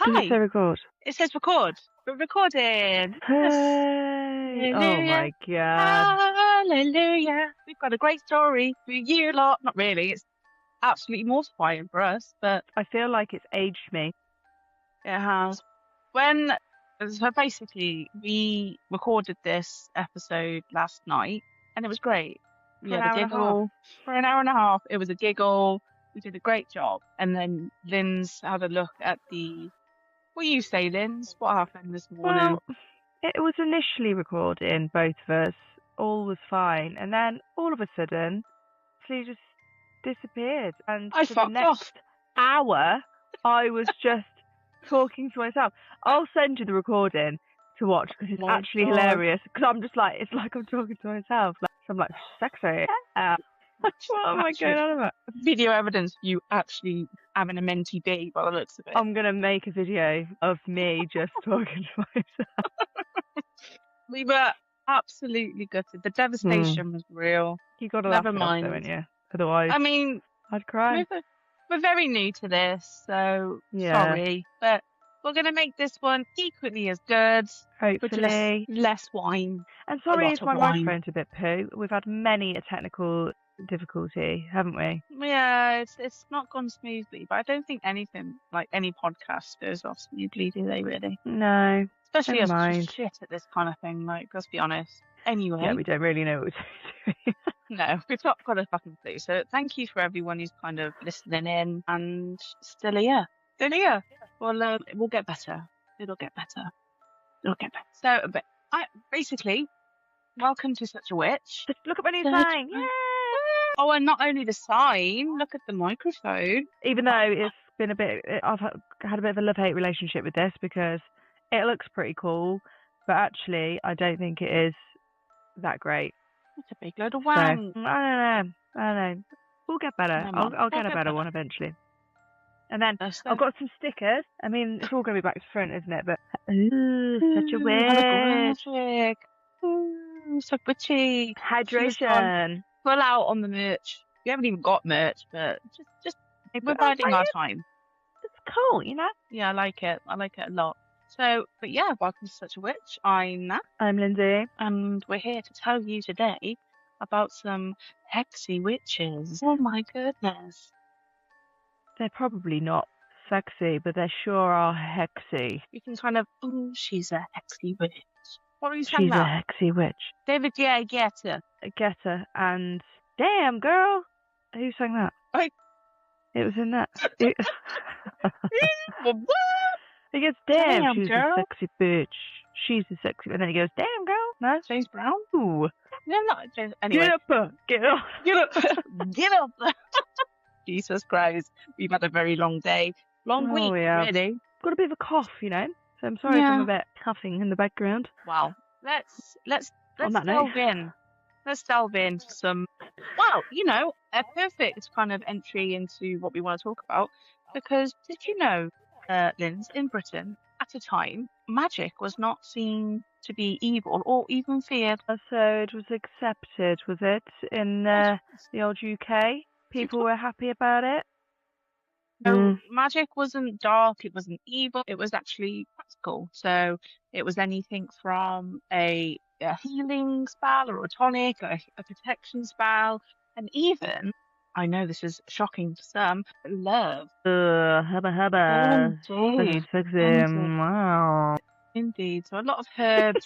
Does it Hi. say record? It says record. We're recording. Hey! Oh my god. Hallelujah. We've got a great story for you lot. Not really. It's absolutely mortifying for us, but I feel like it's aged me. it has. So basically, we recorded this episode last night and it was great. We For an had a hour and a giggle for an hour and a half. It was a giggle. We did a great job. And then Lynn's had a look at what do you say, Lynn's? What happened this morning? Well, it was initially recording, both of us. All was fine. And then all of a sudden, she just disappeared. And I for the fucked next off. hour, I was just talking to myself. I'll send you the recording to watch because it's My actually God. hilarious. Because I'm just like, it's like I'm talking to myself. Like, so I'm like, sexy. What am I going on about? Video evidence of you actually having a mentee bee by the looks of it. I'm going to make a video of me just talking to myself. We were absolutely gutted. The devastation was real. You got to Never laugh it off mind. though, haven't you? Otherwise, I mean, I'd cry. we're very new to this, so Yeah. sorry. But we're going to make this one equally as good. With Hopefully. just less wine. And sorry lot if of my wine. microphone's a bit poo. We've had many a technical difficulty, haven't we? Yeah, it's not gone smoothly, but I don't think anything, like any podcast, goes off smoothly, do they really? No. Especially Never us mind. shit at this kind of thing, like, let's be honest. Anyway. Yeah, we don't really know what we're doing. No, we've not got a fucking clue. So thank you for everyone who's kind of listening in and still here. Well, we'll get better. It'll get better. So, but basically, welcome to Such a Witch. Look at my new sign. Yay! Oh, and not only the sign, look at the microphone. Even though it's been a bit, I've had a bit of a love-hate relationship with this because it looks pretty cool, but actually I don't think it is that great. It's a big load of So, wank. I don't know. We'll get better. I'll get a better one eventually. And then I've got some stickers. I mean, it's all going to be back to front, isn't it? But such a witch. So witchy. Hydration. Full out on the merch. We haven't even got merch, but just we're biding our time. It's cool, you know? Yeah, I like it. I like it a lot. So, but yeah, welcome to Such a Witch. I'm Nat. I'm Lindsay. And we're here to tell you today about some hexy witches. Oh my goodness. They're probably not sexy, but they sure are hexy. You can kind of, she's a hexy witch. What are you saying She's now? a hexy witch. David Guetta. Guetta and Damn Girl. Who sang that? It was in that. He goes, damn, she's girl. a sexy bitch. She's a sexy, and then he goes, damn girl. No, James Brown. Ooh. No, not James. Anyway, Get up. get up. Jesus Christ, we've had a very long day, long week, really. Got a bit of a cough, you know. So I'm sorry if I'm a bit coughing in the background. Wow. Let's On that delve note. in. Let's delve into some. Well, you know, a perfect kind of entry into what we want to talk about. Because did you know, Linz, in Britain at a time, magic was not seen to be evil or even feared. So it was accepted, was it, in the old UK? People were happy about it? So magic wasn't dark, it wasn't evil, it was actually practical. So it was anything from a healing spell or a tonic, a protection spell, and even, I know this is shocking to some, love. Hubba. Indeed. Sexy. Wow. Indeed. So a lot of herbs,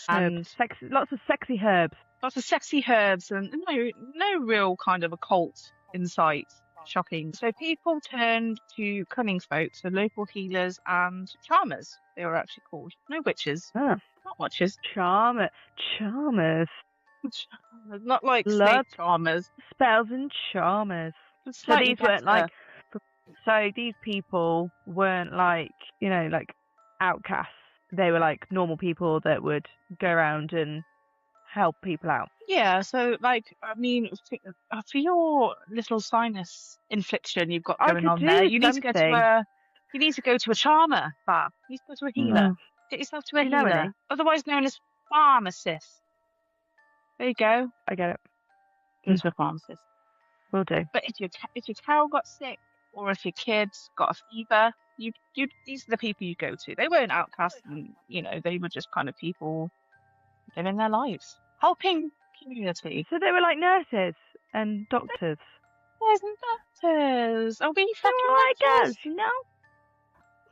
and lots of sexy herbs. Lots of sexy herbs and no real kind of occult insight. Shocking. So people turned to cunning folk, so local healers and charmers. They were actually called. No witches. Oh. Not witches. Charmers. Not like snake charmers. Spells and charmers. So these weren't like. So these people weren't like, you know, like outcasts. They were like normal people that would go around and help people out. Yeah, so like, I mean, for your little sinus infliction you've got going on there, you need to go to a charmer bar. You need to go to a healer. Get yourself to a healer, otherwise known as pharmacist. There you go. I get it. Into a pharmacist. Will do. But if your cow got sick, or if your kid's got a fever, these are the people you go to. They weren't outcasts, and they were just kind of people living their lives, helping community. So they were like nurses and doctors. Nurses and doctors. Are we fucking like us? us, you know?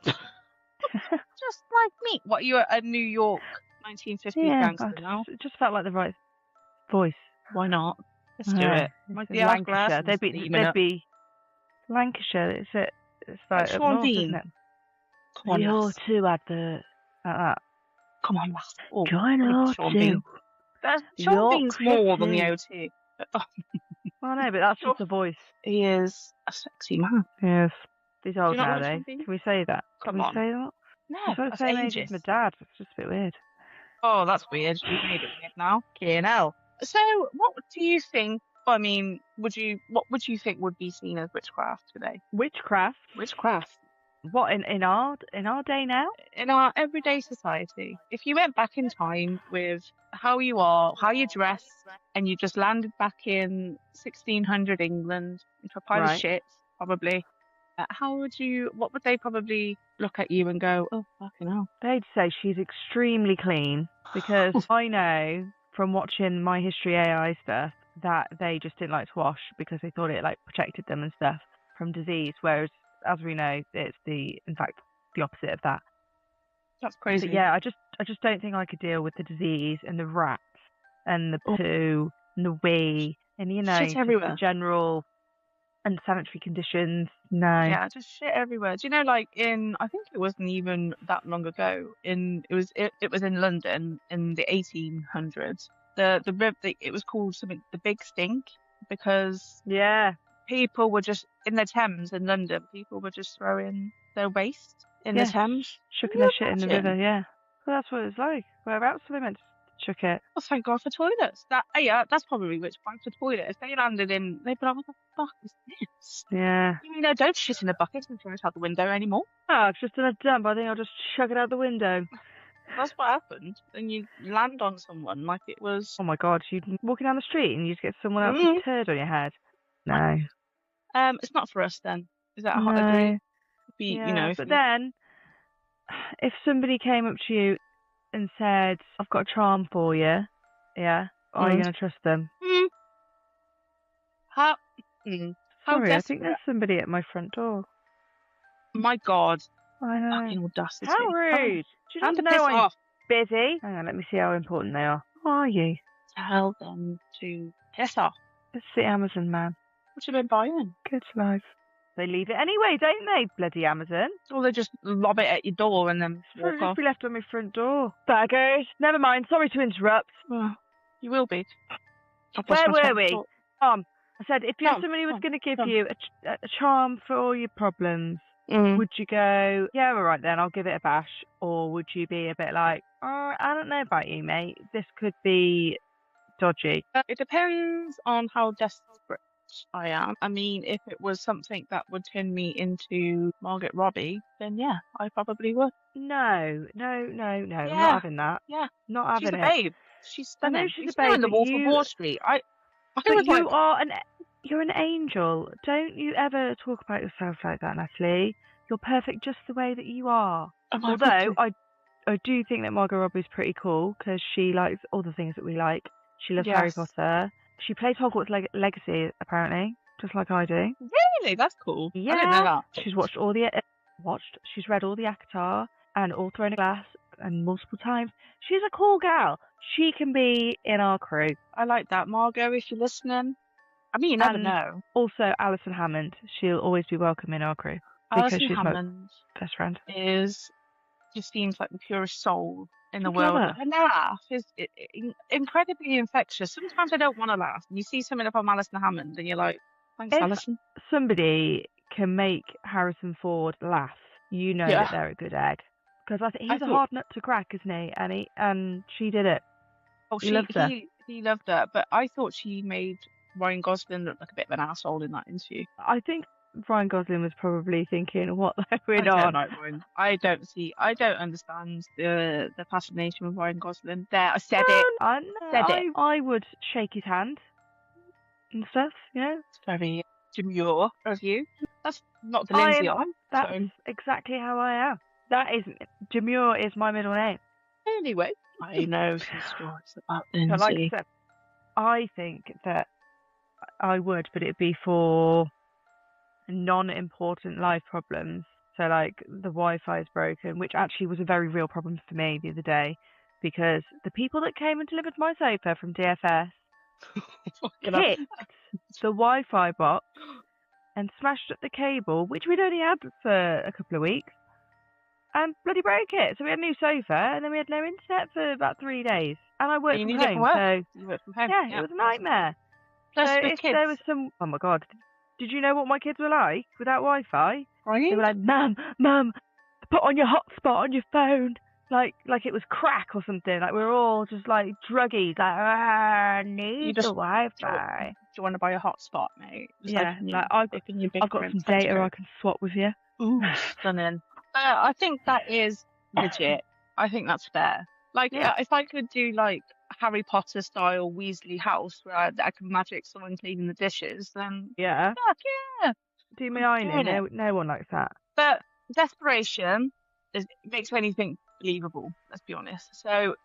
Just like me. What, you're a New York 1950s gangster now? It just felt like the right voice. Why not? Let's do it. Might be Lancashire. They'd be Lancashire. It's like up north, isn't it? Come on, the O2 advert. Like that. Come on, lass. Oh, join O2. Sean Bean's more than the O2. Well, no, but that's just the voice. He is a sexy man. Yes. He's old now, though. Can we say that? Can we say that? No, that's the same age as my dad. It's just a bit weird. Oh, that's weird. You've made it weird now. K&L. So, what do you think? I mean, what would you think would be seen as witchcraft today? Witchcraft. What in our day now? In our everyday society, if you went back in time with how you are, how you dress, and you just landed back in 1600 England into a pile of shit, probably. What would they probably look at you and go, oh, fucking hell? They'd say she's extremely clean, because I know from watching My History AI stuff that they just didn't like to wash because they thought it like protected them and stuff from disease, whereas as we know, it's in fact the opposite of that. That's crazy. But yeah, I just don't think I could deal with the disease and the rats and the poo and the wee and shit everywhere. The general unsanitary conditions. No. Yeah, just shit everywhere. Do you know, like I think it wasn't even that long ago. It was in London in the 1800s. It was called something, the Big Stink, because people were just in the Thames in London. People were just throwing their waste in the Thames, chucking their shit in the river. Yeah, well, that's what it's like. Whereabouts are they meant to chuck it? Oh, thank God for toilets. That's probably witchcraft for toilets. If they landed in, they'd be like, what the fuck is this? Yeah. Don't shit in a bucket and throw it out the window anymore. Oh, it's just in a dump. I think I'll just chuck it out the window. That's what happened. And you land on someone like it was... Oh my God, you're walking down the street and you just get someone else's turd on your head. No. It's not for us then. Is that a holiday? But then, if somebody came up to you and said, I've got a charm for you, are you going to trust them? Sorry, I think there's somebody at my front door. My God. I know. Fucking audacity. How rude. Do you know I'm busy? Hang on, let me see how important they are. Who are you? Tell them to piss off. It's the Amazon man. What you been buying? Good life. They leave it anyway, don't they? Bloody Amazon. Or they just lob it at your door and then walk off. Be left on my front door. Baggers. Never mind. Sorry to interrupt. You will be. Where were we? I said if somebody was going to give you a charm for all your problems, would you go, yeah, all right then, I'll give it a bash? Or would you be a bit like, I don't know about you, mate. This could be dodgy. It depends on how desperate I am. I mean, if it was something that would turn me into Margaret Robbie, then yeah, I probably would. No. Not having that. Yeah. Not having it. She's a babe. She's stunning. I know she's a babe. In the Wolf of Wall Street. You're an angel. Don't you ever talk about yourself like that, Natalie. You're perfect just the way that you are. Although I do think that Margot Robbie's pretty cool because she likes all the things that we like. She loves Harry Potter. She plays Hogwarts Legacy, apparently, just like I do. Really? That's cool. Yeah. I didn't know that. She's she's read all the ACOTAR and All Thrown a Glass and multiple times. She's a cool gal. She can be in our crew. I like that, Margot, if you're listening. I mean, you never know. Also, Alison Hammond. She'll always be welcome in our crew. Alison Hammond my best friend. Just seems like the purest soul in the world. Her laugh is incredibly infectious. Sometimes I don't want to laugh. And you see something from Alison Hammond and you're like, thanks, Alison. Somebody can make Harrison Ford laugh, you know that they're a good egg. Because I think he's a hard nut to crack, isn't he? And she did it. Oh, he loved her. But I thought she made Ryan Gosling look like a bit of an asshole in that interview. I think Ryan Gosling was probably thinking, what the hell are we on? I don't understand the fascination with Ryan Gosling. There, I said it. I would shake his hand and stuff, you know. It's very demure of you. That's not the Lindsay That's exactly how I am. Demure is my middle name. Anyway, I know some stories about Lindsay. But like I said, I think that I would, but it'd be for non-important life problems. So like the Wi-Fi is broken, which actually was a very real problem for me the other day, because the people that came and delivered my sofa from DFS hit the Wi-Fi box and smashed up the cable, which we'd only had for a couple of weeks, and bloody broke it. So we had a new sofa, and then we had no internet for about 3 days. And I worked from home, so you worked from home. Yeah, it was a nightmare. Plus, so with if kids, there was some, oh my god, did you know what my kids were like without Wi-Fi? Right? They were like, Mum, put on your hotspot on your phone, like it was crack or something. Like we were all just like druggies, like need the Wi-Fi. Do you want to buy a hotspot, mate? I've got some data I can swap with you. Ooh, stunning. I think that is legit. I think that's fair. Like, if I could do like Harry Potter style Weasley house where I can magic someone cleaning the dishes, then yeah, fuck yeah, do me ironing. No one likes that. But desperation makes anything believable. Let's be honest. So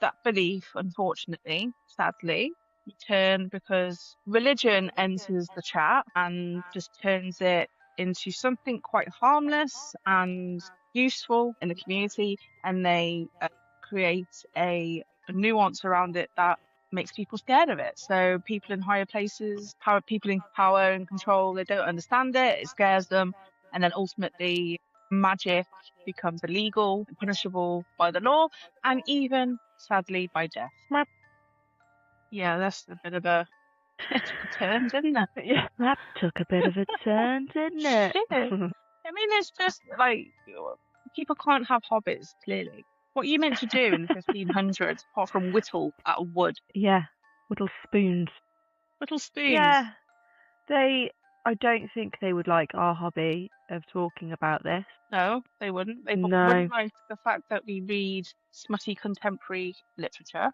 that belief, unfortunately, sadly, returned because religion enters the chat and just turns it into something quite harmless and useful in the community, and they create a nuance around it that makes people scared of it. So people in higher places, people in power and control, they don't understand it, it scares them, and then ultimately magic becomes illegal and punishable by the law, and even sadly by death. Yeah, that's a bit of a turn, didn't it? Yeah, that took a bit of a turn, didn't it? I mean, it's just like people can't have hobbies, clearly. What are you meant to do in the 1500s apart from whittle out of wood? Yeah, whittle spoons. Whittle spoons? Yeah. I don't think they would like our hobby of talking about this. No, they wouldn't. They wouldn't like the fact that we read smutty contemporary literature.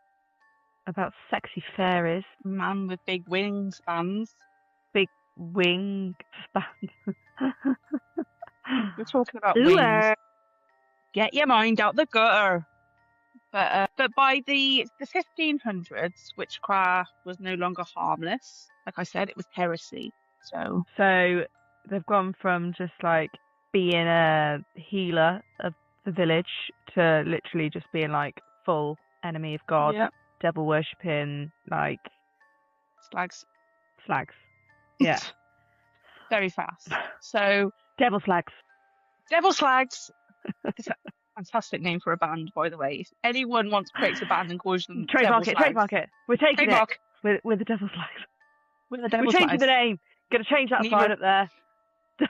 About sexy fairies. Man with big wingspans. Big wingspans. We're talking about wings. Get your mind out the gutter. But by the 1500s, witchcraft was no longer harmless. Like I said, it was heresy. So they've gone from just like being a healer of the village to literally just being like full enemy of God, devil worshipping, like slags. Yeah. Very fast. So devil slags. It's a fantastic name for a band, by the way. If anyone wants to create a band and calls them trademark it. We're taking it with the devil slags. We're changing the name. Gonna change that sign up there.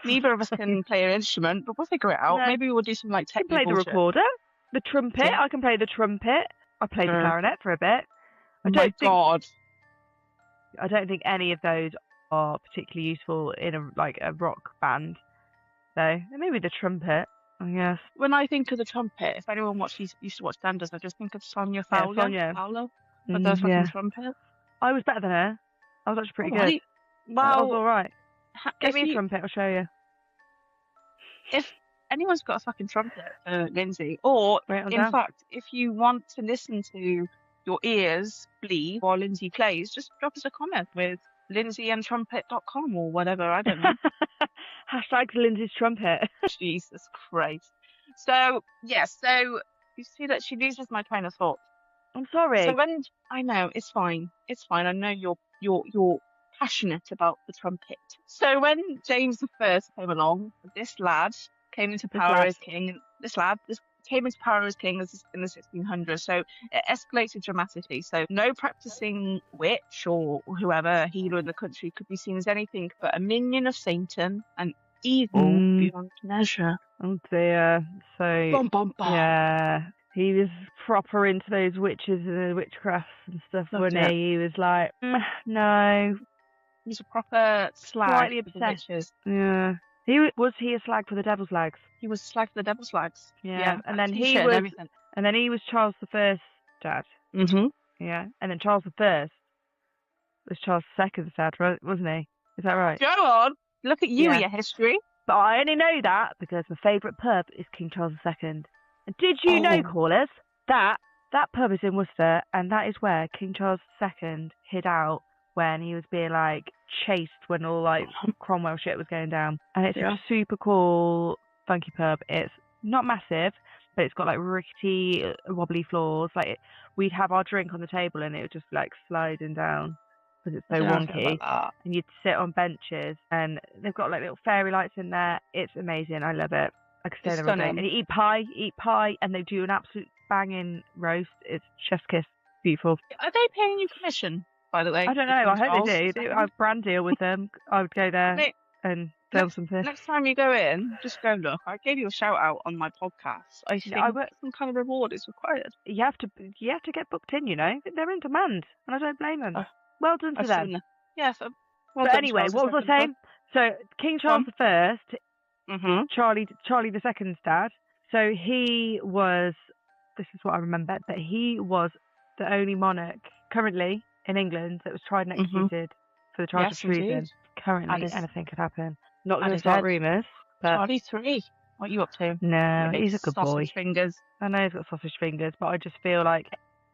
Neither of us can play an instrument, but we'll figure it out. No. Maybe we'll do some like technical I can play the recorder, the trumpet. Yeah. I can play the trumpet. I played the clarinet for a bit. God. I don't think any of those are particularly useful in a rock band. So maybe the trumpet, I guess. When I think of the trumpet, if anyone used to watch Standards, I just think of Sonia Fowler. Fowler. But the fucking trumpet. I was better than her. I was actually pretty good. Well, I was all right. Get me a trumpet, I'll show you. If anyone's got a fucking trumpet, Lindsay, or in fact, if you want to listen to your ears bleed while Lindsay plays, just drop us a comment with lindsayandtrumpet.com or whatever, I don't know. Hashtag Lindsay's trumpet. Jesus Christ. So you see that she loses my train of thought. I'm sorry. So I know, it's fine. I know you're passionate about the trumpet. So when James I came along, this lad came into power as king. This came into power as king in the 1600s. So it escalated dramatically. So no practicing witch or whoever healer in the country could be seen as anything but a minion of Satan and evil beyond measure. Oh dear. So bum, bum, bum. Yeah. He was proper into those witches and the witchcrafts and stuff, wasn't he? He was like, no. He was a proper slag. Slightly obsessed. Yeah. Was he a slag for the devil's slags? He was a slag for the devil's slags. Yeah. And then he was Charles I's dad. Mm-hmm. Yeah. And then Charles I was Charles II's dad, wasn't he? Is that right? Go on. Look at you, your history. But I only know that because my favourite pub is King Charles II. And did you know, callers, that pub is in Worcester, and that is where King Charles II hid out when he was being like chased when all like Cromwell shit was going down. And it's a super cool, funky pub. It's not massive, but it's got like rickety, wobbly floors. Like we'd have our drink on the table, and it would just like sliding down because it's so wonky. And you'd sit on benches, and they've got like little fairy lights in there. It's amazing. I love it. I could stay there all day. And you eat pie, and they do an absolute banging roast. It's chef's kiss. Beautiful. Are they paying you commission, by the way? I don't know. I hope they do. I have a brand deal with them. I would go there and film some fish. Next time you go in, just go look. I gave you a shout out on my podcast. I think some kind of reward is required. You have to get booked in. You know, they're in demand, and I don't blame them. Well done to them. Yes. But anyway, what was I saying? So King Charles I, Charlie II's dad. So he was. This is what I remember. That he was the only monarch currently in England that was tried and executed for the charge of treason. Indeed. Currently, anything could happen. Not going to start rumours. Charlie III. What are you up to? No, he's a good boy. Sausage fingers. I know he's got sausage fingers, but I just feel like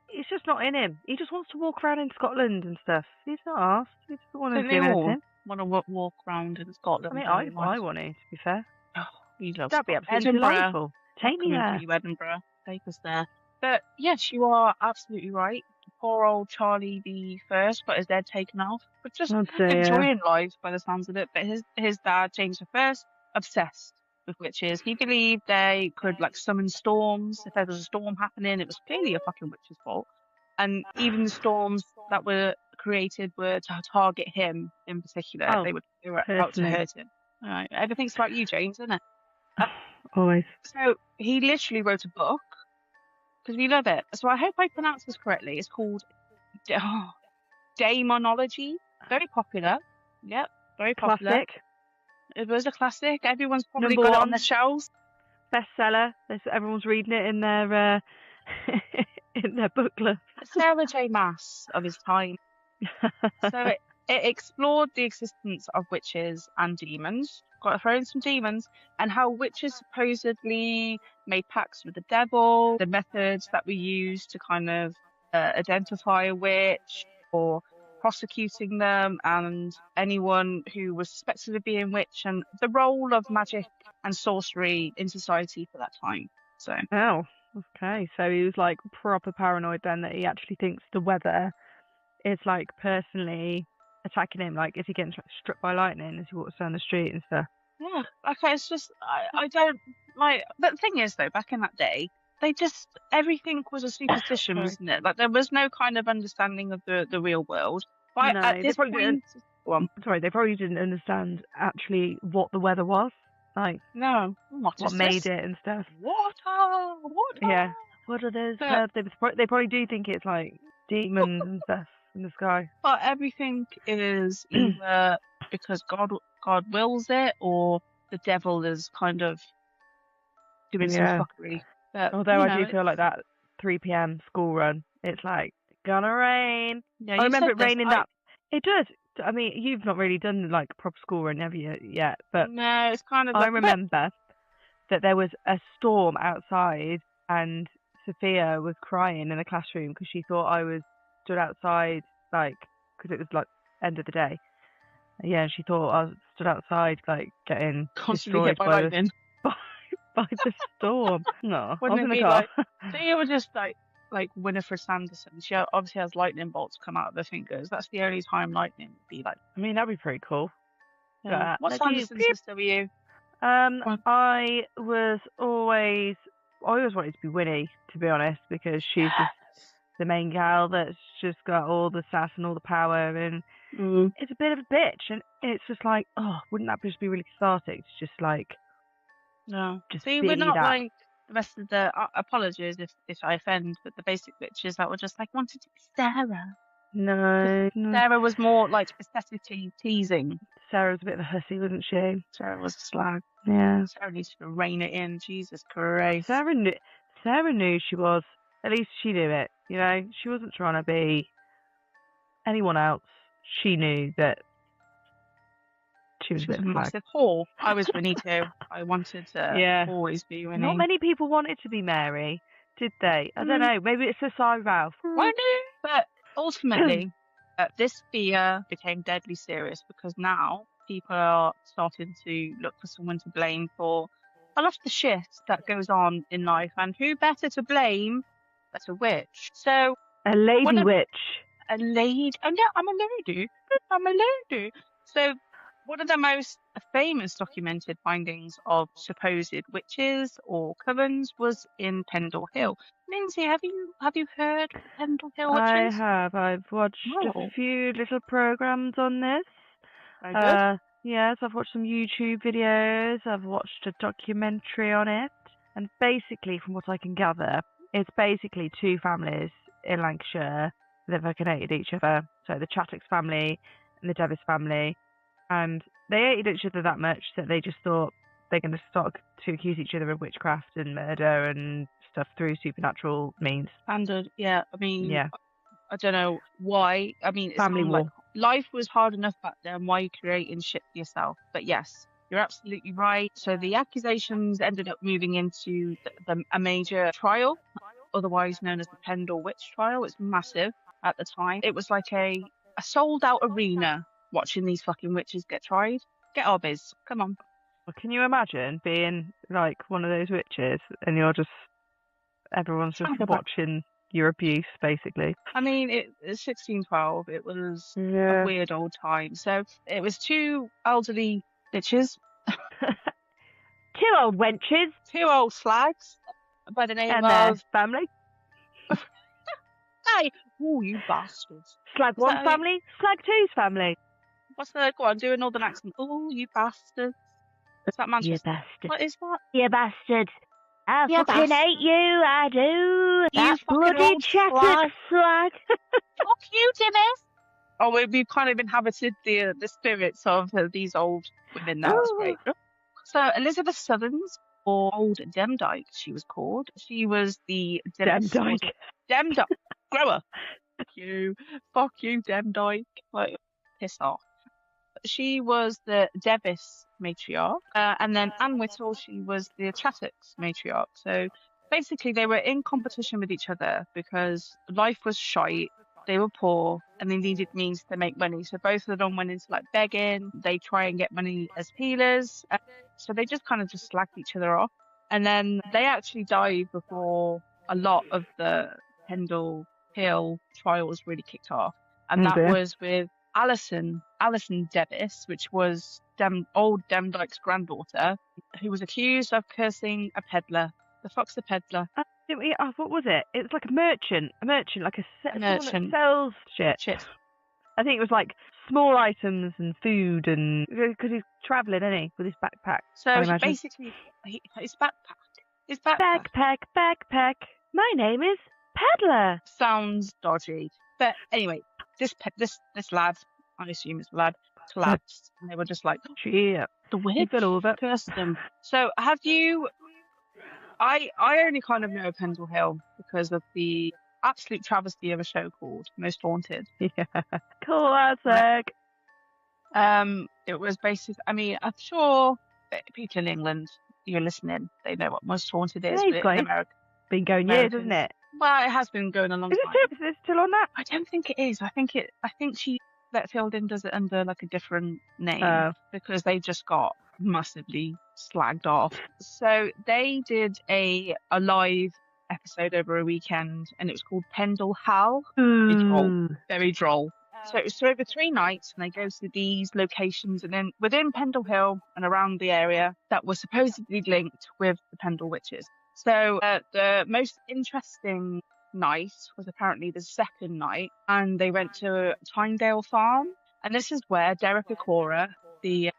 it's just not in him. He just wants to walk around in Scotland and stuff. He's not asked. He doesn't want to do anything. Want to walk around in Scotland? I mean, I want to be fair. Oh, you love That'd be absolutely delightful. Take me there. Edinburgh. Take us there. But yes, you are absolutely right. Poor old Charlie I got his head taken off, but just enjoying life by the sounds of it. But his dad, James I, obsessed with witches. He believed they could like summon storms. If there was a storm happening, it was clearly a fucking witch's fault. And even the storms that were created were to target him in particular. They were out to hurt him. All right. Everything's about you, James, isn't it? Always. So he literally wrote a book because we love it. So I hope I pronounced this correctly. It's called Daemonology. Very popular. Yep, very popular. Classic. It was a classic. Everyone's probably got it on their shelves. Bestseller. Everyone's reading it in their in their book club. Sarah J. Maas of his time. So it explored the existence of witches and demons. Got to throw in some demons, and how witches supposedly made pacts with the devil, the methods that we use to kind of identify a witch or prosecuting them, and anyone who was suspected of being witch, and the role of magic and sorcery in society for that time. So okay, so he was like proper paranoid then, that he actually thinks the weather is like personally attacking him, like is he getting struck by lightning as he walks down the street and stuff. Yeah, okay, it's just I don't like. But the thing is though, back in that day, they just everything was a superstition, wasn't it? Like there was no kind of understanding of the real world. But at this point, they probably didn't understand actually what the weather was. Like what made it and stuff. Water. Yeah. What are those? They probably do think it's like demons and stuff in the sky. But everything is either because God wills it, or the devil is kind of doing some fuckery. But, although I do feel like that 3 p.m. school run, it's like gonna rain. Yeah, I remember it raining that. It does. I mean, you've not really done like proper school run, have you yet? But no, it's kind of. I remember that there was a storm outside, and Sophia was crying in the classroom because she thought I was stood outside, like because it was like end of the day. Yeah, she thought I stood outside, like getting constantly destroyed hit by lightning. By the storm. No, Wouldn't I was in it the be car. So you were just like Winifred Sanderson. She obviously has lightning bolts come out of her fingers. That's the only time lightning would be like. I mean, that'd be pretty cool. Yeah. What Sanderson sister were you? I always wanted to be Winnie, to be honest, because she's just the main gal that's just got all the sass and all the power, and it's a bit of a bitch, and it's just like, oh, wouldn't that just be really cathartic? It's just like, no. Just see, we're not like the rest of the apologies if I offend, but the basic bitches that were just like wanted to be Sarah. No. Sarah was more like aesthetically teasing. Sarah was a bit of a hussy, wasn't she? Sarah was a slag. Yeah. Sarah needs to rein it in. Jesus Christ. Sarah knew she was. At least she knew it. You know, she wasn't trying to be anyone else. She knew that She was a a massive whore. I was Winnie too. I wanted to always be Winnie. Not many people wanted to be Mary, did they? I don't know. Maybe it's a side Ralph. But ultimately, this fear became deadly serious because now people are starting to look for someone to blame for a lot of the shit that goes on in life. And who better to blame but a witch? So a lady witch. A lady. Oh no, I'm a lady. I'm a lady. So one of the most famous documented findings of supposed witches or covens was in Pendle Hill. Lindsay, have you heard of Pendle Hill witches? I have. I've watched a few little programs on this. Very good. Yes, I've watched some YouTube videos. I've watched a documentary on it. And basically, from what I can gather, it's basically two families in Lancashire that fucking hated each other. So the Chattox family and the Devis family. And they hated each other that much that they just thought they're going to start to accuse each other of witchcraft and murder and stuff through supernatural means. Standard, yeah. I mean, I don't know why. I mean, it's family war. Like life was hard enough back then. Why are you creating shit for yourself? But yes, you're absolutely right. So the accusations ended up moving into a major trial, otherwise known as the Pendle Witch trial. It's massive at the time. It was like a sold-out arena watching these fucking witches get tried. Get our biz. Come on. Well, can you imagine being like one of those witches and you're just everyone's just watching your abuse, basically? I mean, it's 1612. It was a weird old time. So it was two elderly bitches. Two old wenches. Two old slags by the name and of... their family. Hey! Oh, you bastards. Slag one family, Slag two's family. What's the... Go on, do a northern accent. Oh, you bastards. Is that Manchester? You bastard. What is that? You bastard. I You fucking hate you, I do. That bloody Chattox slag. Fuck you, Dennis. Oh, we've kind of inhabited the spirits of these old women now. That's great. So Elizabeth Southerns, or Old Demdike, she was called. She was the Demdike. Demdike. Grower. Fuck you, Demdike. Like, piss off. She was the Devis matriarch, and then Anne Whittle, she was the Chattox matriarch. So basically, they were in competition with each other because life was shite. They were poor and they needed means to make money. So both of them went into like begging. They try and get money as healers. So they just kind of just slagged each other off. And then they actually died before a lot of the Pendle Hill trials really kicked off. And that was with Alison Devis, which was old Demdike's granddaughter, who was accused of cursing a peddler. The fuck's a peddler? What was it? It was like a merchant, like a merchant that sells shit. I think it was like small items and food, and because he's travelling, isn't he, with his backpack? So basically, his backpack. Backpack. My name is Peddler. Sounds dodgy, but anyway, this lad, I assume it's a lad, collapsed, and they were just like, yeah, the witch cursed them. So have you? I only kind of know Pendle Hill because of the absolute travesty of a show called Most Haunted. Yeah, classic. It was basically, I mean, I'm sure people in England, you're listening, they know what Most Haunted is. Yeah, in America. Been going years, isn't it? Well, it has been going a long time. Is it still on that? I don't think it is. I think she let Fielding does it under like a different name because they just got massively slagged off. So they did a live episode over a weekend, and it was called Pendle Hal. Very droll. So it was over 3 nights, and they go to these locations, and then within Pendle Hill and around the area that were supposedly linked with the Pendle Witches. So the most interesting night was apparently the second night, and they went to Tynedale Farm, and this is where Derek Okora, the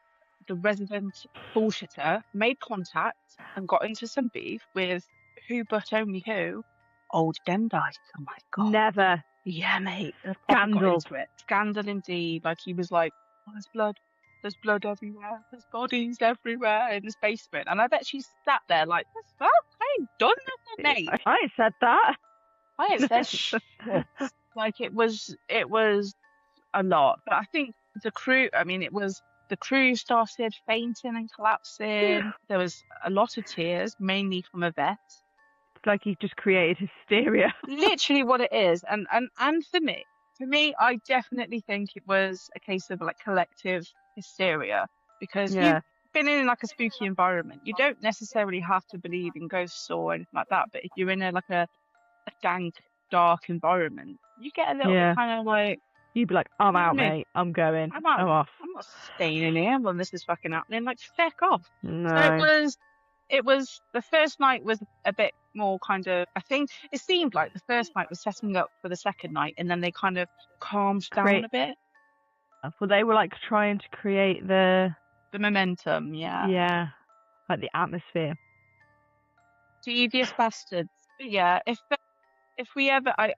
resident bullshitter, made contact and got into some beef with who but only who? Old Demdike. Oh my god. Never. Yeah, mate. Scandal. Scandal indeed. Like he was like, oh, there's blood everywhere. There's bodies everywhere in this basement. And I bet she sat there like, I ain't done nothing, mate. I ain't said that. I ain't said shit. Like it was a lot. But I think the crew, I mean, it was the crew started fainting and collapsing. Yeah. There was a lot of tears, mainly from a vet. It's like he just created hysteria. Literally what it is. And for me, I definitely think it was a case of like collective hysteria, because you've been in like a spooky environment. You don't necessarily have to believe in ghosts or anything like that, but if you're in a dank, dark environment, you get a little bit kind of like, you'd be like, I'm out, mate. I'm going. I'm off. I'm not staying in here when this is fucking happening. Like, feck off. No. So it was the first night was a bit more kind of, I think it seemed like the first night was setting up for the second night, and then they kind of calmed down a bit. Well, they were like trying to create the momentum, yeah, like the atmosphere. Devious bastards. Yeah, if we ever, I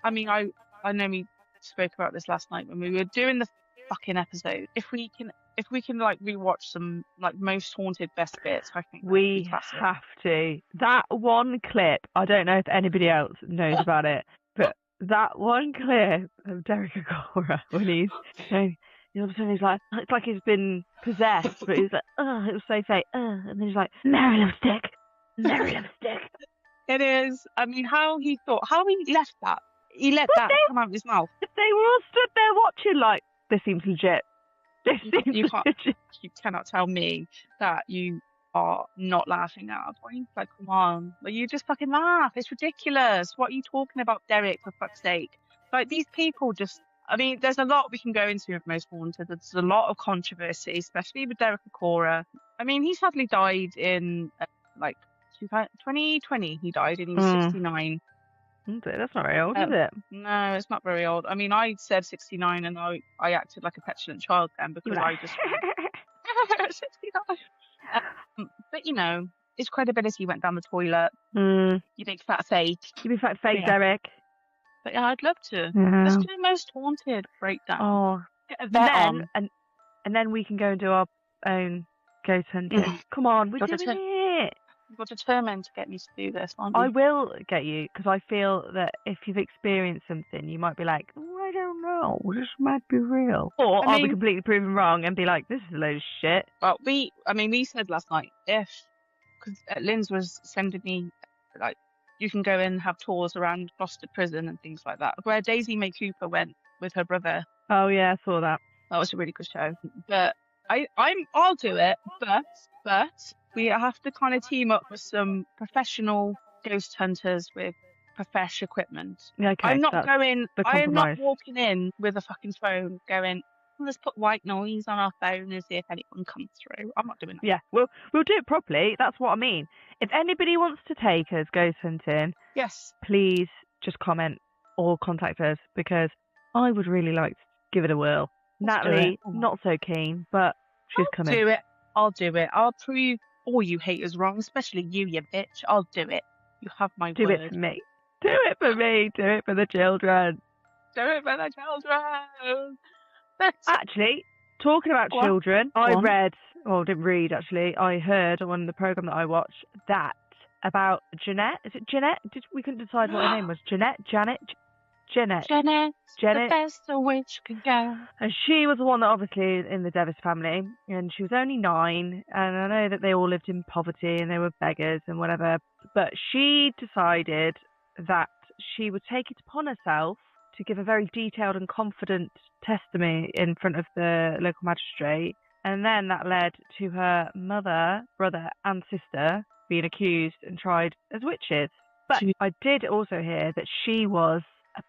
know we spoke about this last night when we were doing the fucking episode. If we can like rewatch some like most haunted best bits, I think we have to. That one clip, I don't know if anybody else knows about it, but that one clip of Derek Agora when he's like, it's like he's been possessed, but he's like, it was so fake, and then he's like, Mary lipstick. It is. I mean, how he left that. He let that come out of his mouth. They were all stood there watching like, this seems legit. You cannot tell me that you are not laughing at a point. Like, come on. Like, you just fucking laugh. It's ridiculous. What are you talking about, Derek, for fuck's sake? Like, these people just... I mean, there's a lot we can go into with Most Haunted. There's a lot of controversy, especially with Derek Agora. I mean, he sadly died in, 2020. He died and he was 69. That's not very old, is it? No, it's not very old. I mean, I said 69 and I acted like a petulant child then because I just 69. But you know, his credibility went down the toilet. You big fat fake. You big fat fake, Derek. But yeah, I'd love to. Let's do Most Haunted breakdown. Oh, get a vet on. And then we can go and do our own ghost hunting. Come on, we're doing it. You're determined to get me to do this, aren't you? I will get you, because I feel that if you've experienced something, you might be like, I don't know, this might be real. Or I'll be completely proven wrong and be like, this is a load of shit. Well, we said last night, because Linz was sending me, like, you can go and have tours around Gloucester Prison and things like that, where Daisy May Cooper went with her brother. Oh yeah, I saw that. That was a really good show. But I'll do it, but we have to kind of team up with some professional ghost hunters with professional equipment. Okay, I'm not walking in with a fucking phone going, let's put white noise on our phone and see if anyone comes through. I'm not doing that. Yeah, we'll do it properly. That's what I mean. If anybody wants to take us ghost hunting, yes, please just comment or contact us, because I would really like to give it a whirl. Natalie, not so keen, but she's coming. I'll do it. I'll prove all you haters wrong, especially you bitch. I'll do it. You have my word. Do it for me. Do it for me. Do it for the children. Do it for the children. Actually, talking about children, I didn't read actually. I heard on the programme that I watched that about Jeanette. Is it Jeanette? We couldn't decide what her name was. Jeanette? Jeanette, the best a witch can go. And she was the one that obviously in the Devis family, and she was only 9, and I know that they all lived in poverty and they were beggars and whatever, but she decided that she would take it upon herself to give a very detailed and confident testimony in front of the local magistrate, and then that led to her mother, brother and sister being accused and tried as witches. But I did also hear that she was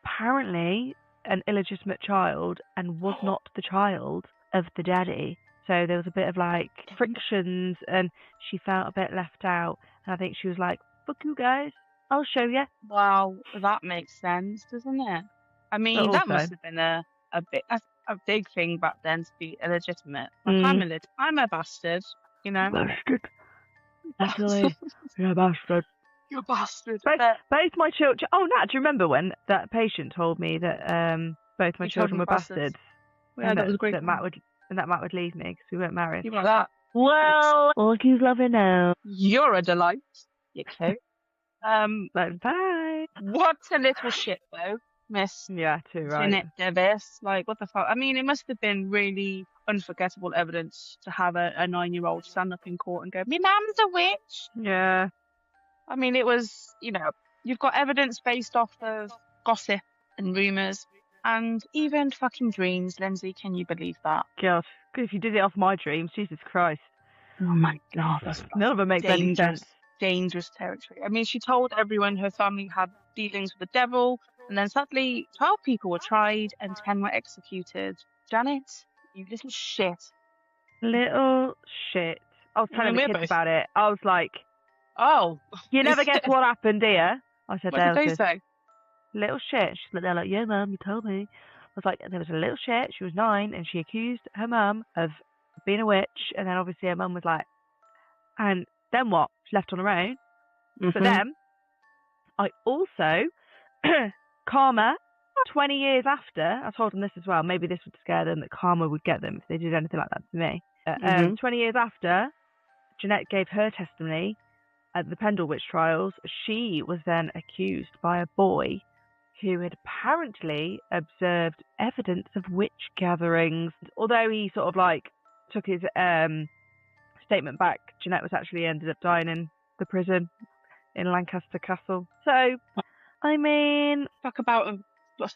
apparently an illegitimate child and was not the child of the daddy. So there was a bit of like frictions and she felt a bit left out. And I think she was like, fuck you guys, I'll show you. Wow, that makes sense, doesn't it? I mean, that must have been a big thing back then to be illegitimate. Like, I'm a bastard, you know? Bastard. Actually, you're a bastard. You bastard. Both my children. Oh, Nat, do you remember when that patient told me that both my children were bastards? Yeah, that was a great. That Matt would leave me because we weren't married. You like that? Well, look who's loving now. You're a delight. You too. Bye. What a little shit though, Miss. Yeah, too right. Jeanette Devis. Like, what the fuck? I mean, it must have been really. unforgettable evidence to have a 9-year-old stand up in court and go, "My mum's a witch." Yeah. I mean, it was, you've got evidence based off of gossip and rumours and even fucking dreams. Lindsay, can you believe that? God, if you did it off my dreams, Jesus Christ. Oh my God, that's none of it makes any sense. Dangerous territory. I mean, she told everyone her family had dealings with the devil, and then sadly 12 people were tried and 10 were executed. Janet, you little shit. Little shit. I was telling the kids about it. I was like, "Oh, you never guess what happened, dear." I said, what did they say? Little shit. They're like, "Yeah, Mum, you told me." I was like, there was a little shit. She was 9, and she accused her mum of being a witch. And then obviously her mum was like, and then what? She left on her own. Mm-hmm. But then I also, Karma, 20 years after, I told them this as well. Maybe this would scare them, that Karma would get them if they did anything like that to me. 20 years after, Jeanette gave her testimony at the Pendle Witch trials. She was then accused by a boy who had apparently observed evidence of witch gatherings. Although he sort of like took his statement back, Jeanette was actually ended up dying in the prison in Lancaster Castle. So, I mean, talk about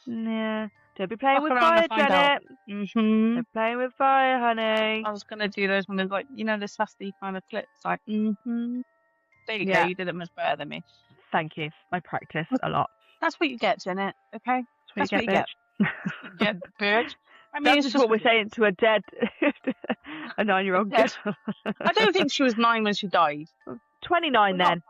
yeah. Don't be playing with fire, Janet. Mm-hmm. Don't playing with fire, honey. I was gonna do those when there's like, the sassy kind of clips, like, There you go. You did it much better than me. Thank you. I practice a lot. That's what you get, Janet. Okay. That's what you get, bitch. Get, bitch. I mean, that's just what we're saying to a 9-year-old girl. I don't think she was 9 when she died. 29 then.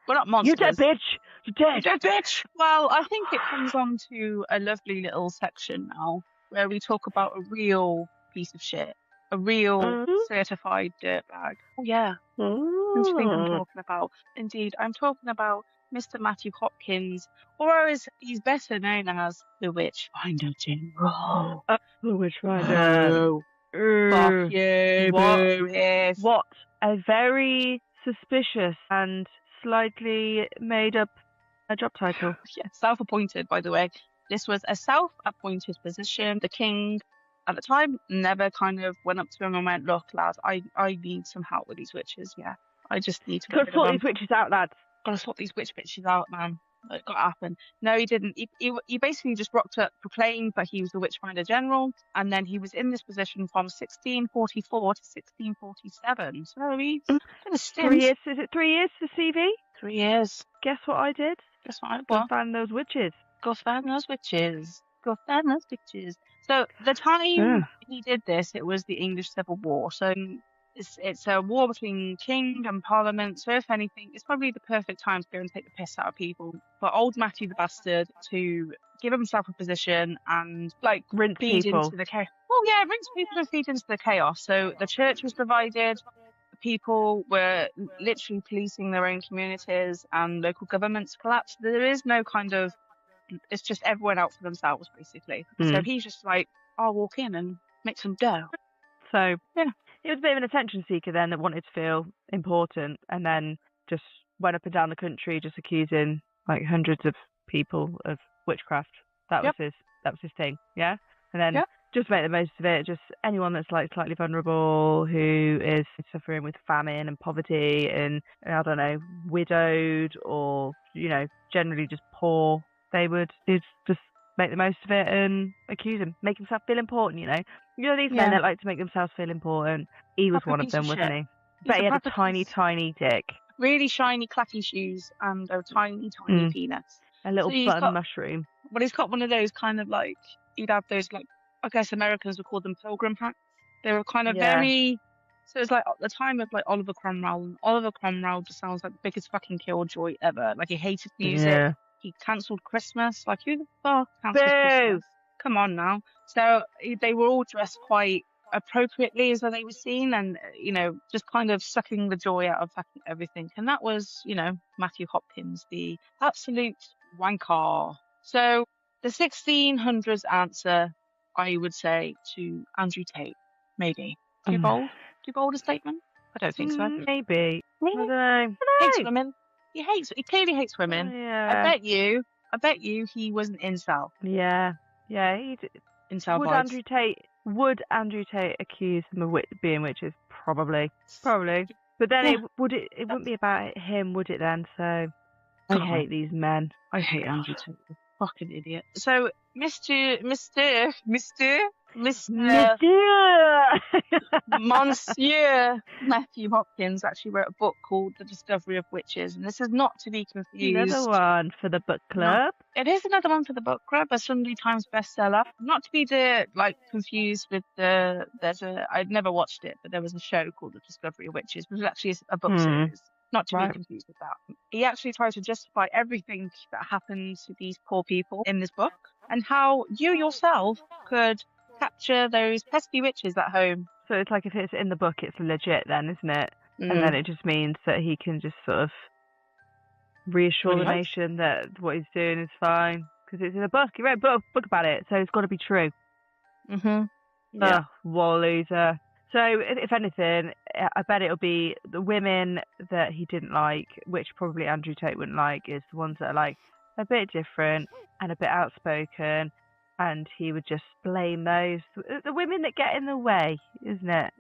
We're not monsters. You're dead, bitch. You're dead, bitch. Well, I think it comes on to a lovely little section now where we talk about a real piece of shit, a real certified dirtbag. Oh yeah. What do you think I'm talking about? Indeed, I'm talking about Mr. Matthew Hopkins, or as he's better known as the Witchfinder General. The Witchfinder. Fuck you, What a very suspicious and slightly made up job title. Yeah, self-appointed, by the way. This was a self-appointed position. The king, at the time, never kind of went up to him and went, "Look, lads, I need some help with these witches. Yeah, I just need to gotta sort these witches out, lads. Gotta sort these witch bitches out, man. It got to happen." No, he didn't. He basically just rocked up, proclaimed that he was the Witchfinder General, and then he was in this position from 1644 to 1647. So he's been a stint. 3 years. Is it 3 years to CV? 3 years. Guess what I did? Guess what I did? Go find those witches. Go find those witches. Go find those witches. So the time he did this, it was the English Civil War. So it's a war between king and parliament. So if anything, it's probably the perfect time to go and take the piss out of people. For old Matthew the bastard to give himself a position and like rinse feed people into the chaos. Well, yeah, rinse people and feed into the chaos. So the church was divided. People were literally policing their own communities, and local governments collapsed. There is no kind of, it's just everyone out for themselves, basically. So he's just like, I'll walk in and make some dough. So, yeah. He was a bit of an attention seeker then that wanted to feel important, and then just went up and down the country just accusing like hundreds of people of witchcraft. That was his thing, yeah? And then just make the most of it. Just anyone that's like slightly vulnerable, who is suffering with famine and poverty and, I don't know, widowed or, generally just poor, they would just make the most of it and accuse him, make himself feel important, these men that like to make themselves feel important. He was one of them, wasn't he? But he had a tiny, tiny dick. Really shiny, clacky shoes and a tiny, tiny penis. A little button mushroom. Well, he's got one of those kind of like, he'd have those like, I guess Americans would call them pilgrim hats. They were kind of very, so it's like at the time of like Oliver Cromwell, and Oliver Cromwell just sounds like the biggest fucking killjoy ever. Like he hated music. Yeah. He cancelled Christmas. Like, who the fuck cancelled Christmas? Come on now. So they were all dressed quite appropriately as they were seen, and just kind of sucking the joy out of fucking everything. And that was, Matthew Hopkins, the absolute wanker. So the 1600s answer, I would say, to Andrew Tate, maybe. Too bold a statement? I don't think so. Maybe. I don't know. Hates women. He clearly hates women. Yeah. I bet you he was an incel. Yeah. Yeah, he did. Incel Would vibes. Andrew Tate would Andrew Tate accuse them of being witches? Probably. But then it wouldn't be about him, would it then? So I hate these men. I hate Andrew Tate. Fucking idiot. So Mr. Monsieur Matthew Hopkins actually wrote a book called The Discovery of Witches, and this is not to be confused. Another one for the book club. It is another one for the book club, a Sunday Times bestseller. Not to be confused with I'd never watched it, but there was a show called The Discovery of Witches, which was actually a book series. Not to be confused with that. He actually tries to justify everything that happened to these poor people in this book, and how you yourself could capture those pesky witches at home. So it's like if it's in the book, it's legit then, isn't it? And then it just means that he can just sort of reassure the nation that what he's doing is fine. Because it's in a book. He wrote a book about it, so it's got to be true. Yeah. War loser. So if anything, I bet it'll be the women that he didn't like, which probably Andrew Tate wouldn't like, is the ones that are like a bit different and a bit outspoken. And he would just blame those, the women that get in the way, isn't it?